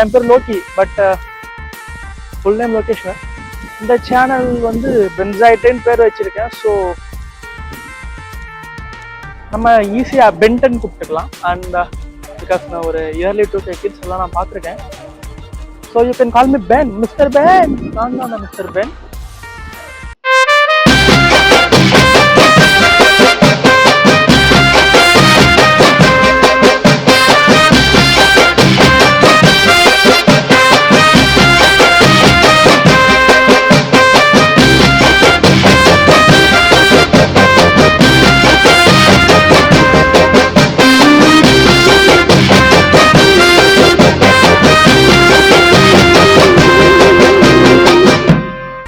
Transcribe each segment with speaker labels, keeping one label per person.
Speaker 1: என் பேர் Loki, but full name Lokeshwar. இந்த channel வந்து பென்சாய்ட்னு பேர் வச்சிருக்கேன். ஸோ நம்ம ஈஸியாக பென்டன் கூப்பிட்டுக்கலாம். அண்ட் பிகாஸ் நான் ஒரு இயர்லி 2 கிட்ஸ் எல்லாம் நான் பார்த்துருக்கேன். So you can call me Ben, Mister Ben. நான் தான் Mister Ben.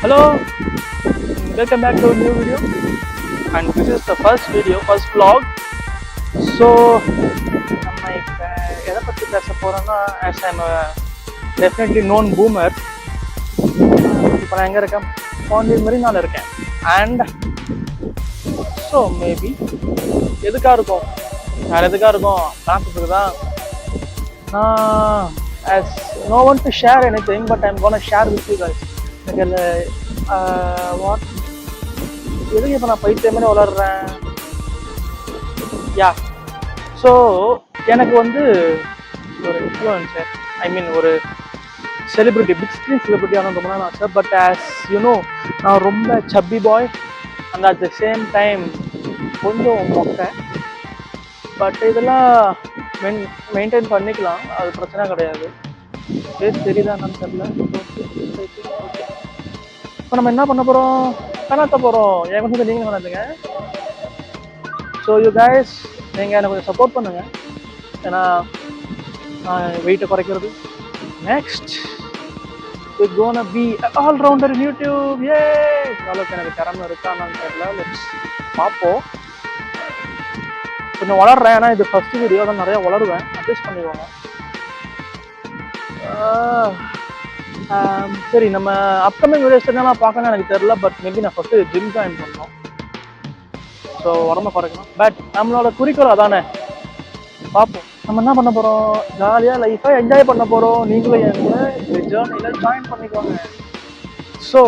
Speaker 1: Hello, welcome back to a new video, and this is the first vlog. So நம்ம இப்போ எதை பற்றி பேச போகிறோன்னா, as I'm a definitely known boomer, இப்போ நான் எங்கே இருக்கேன்? பாண்டியன் மெரினால இருக்கேன். அண்ட் ஸோ மேபி எதுக்காக இருக்கும், வேறு எதுக்காக இருக்கும் காரணத்துக்கு தான். நான் as no one to share anything, but I'm gonna share with you guys. What எதுக்கு இப்போ நான் பைத்தியம் மாதிரி வளர்றேன்? யா, ஸோ எனக்கு வந்து ஒரு இன்ஃப்ளூயன்சர், ஐ மீன் ஒரு செலிப்ரிட்டி, பிக் ஸ்க்ரீன் செலிப்ரிட்டி ஆனால் ரொம்ப நாள் ஆசை. பட் ஆஸ் யூனோ, நான் ரொம்ப chubby boy and at the same time கொஞ்சம் மொக்கை. பட் இதெல்லாம் மெயின்டைன் பண்ணிக்கலாம், அது பிரச்சனை கிடையாது. தெரியுதா என்னன்னு தெரியல. ஓகே, இப்போ நம்ம என்ன பண்ண போகிறோம்? கணாத்த போகிறோம். என் கொஞ்சம் நீங்கள் கணாத்துங்க. ஸோ யூ கைஸ், நீங்கள் எனக்கு கொஞ்சம் சப்போர்ட் பண்ணுங்கள். ஏன்னா நான் வெயிட்டை குறைக்கிறது. Next it's gonna be allrounder in YouTube. ஏ, அளவுக்கு எனக்கு திறமை இருக்கான்னு தெரியல. லெட்ஸ் பார்ப்போம். கொஞ்சம் வளர்றேன், ஏன்னா இது ஃபர்ஸ்ட் வீடியோ தான், நிறையா வளருவேன். அட்ஜஸ்ட் பண்ணிக்கோங்க. சரி, நம்ம அப்கமிங் வீடியோஸ் என்னெல்லாம் பார்க்கணும்னு எனக்கு தெரியல. பட் மேபி நான் ஃபஸ்ட்டு ஜிம் ஜாயின் பண்ணோம். ஸோ உடம்ப குறைக்கணும். பட் நம்மளோட குறிக்கோள் அதானே. பார்ப்போம் நம்ம என்ன பண்ண போகிறோம். ஜாலியாக லைஃபாக என்ஜாய் பண்ண போகிறோம். நீங்களும் என் கூட இந்த ஜேர்னியில் ஜாயின் பண்ணிக்கோங்க. ஸோ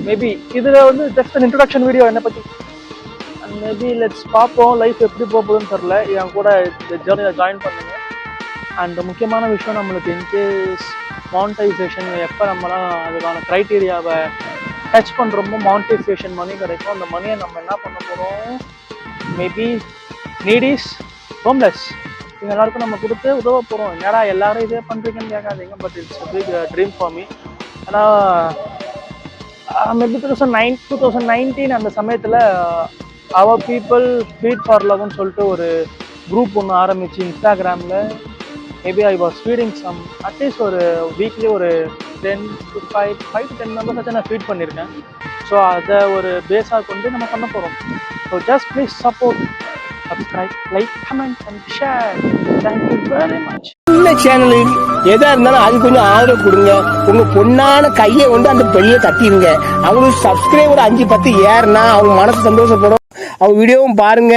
Speaker 1: மேபி இதில் வந்து ஜஸ்ட் அன் இன்ட்ரடக்ஷன் வீடியோ என்னை பற்றி. அண்ட் மேபி லெட்ஸ் பார்ப்போம் லைஃப் எப்படி போக போகுதுன்னு தெரில. என் கூட இந்த ஜேர்னியில் ஜாயின் பண்ணுங்க. அண்ட் முக்கியமான விஷயம், நம்மளுக்கு இன்கேஸ் மானிட்டைசேஷன் எப்போ நம்மளாம் அதுக்கான க்ரைட்டீரியாவை டச் பண்ணுறோமோ மானிட்டைசேஷன் மணி கிடைக்கும். அந்த மணியை நம்ம என்ன பண்ண போகிறோம், மேபி நீடிஸ், ஹோம்லெஸ், இவங்க எல்லாருக்கும் நம்ம கொடுத்து உதவ போகிறோம். என்னடா எல்லாரும் இதே பண்ணுறீங்கன்னு கேட்காதீங்க. But it's big dream for me. ஆனால் மேபி 2019 அந்த சமயத்தில் அவர் பீப்புள் ஃபீட் ஃபார் லவ்னு சொல்லிட்டு ஒரு குரூப் ஒன்று ஆரம்பித்து இன்ஸ்டாகிராமில் maybe I was feeding some at least ஒரு வீக்லி ஒரு 5 to 10 மெம்பர்ஸ் வச்சு நான் ஃபீட் பண்ணியிருக்கேன். ஸோ அதை ஒரு பேஸாக கொண்டு நம்ம பண்ண போகிறோம். So just please support, subscribe, like, comment and share. Thank you very much.
Speaker 2: இந்த சேனலில் எதா இருந்தாலும் அது கொஞ்சம் ஆதரவு கொடுங்க. உங்க பொண்ணான கையை கொண்டு அந்த பெரிய தட்டிடுங்க. அவங்களுக்கு சப்ஸ்கிரைபர் 5-10 ஏறுனா அவங்க மனசு சந்தோஷப்படும். அவங்க வீடியோவும் பாருங்க.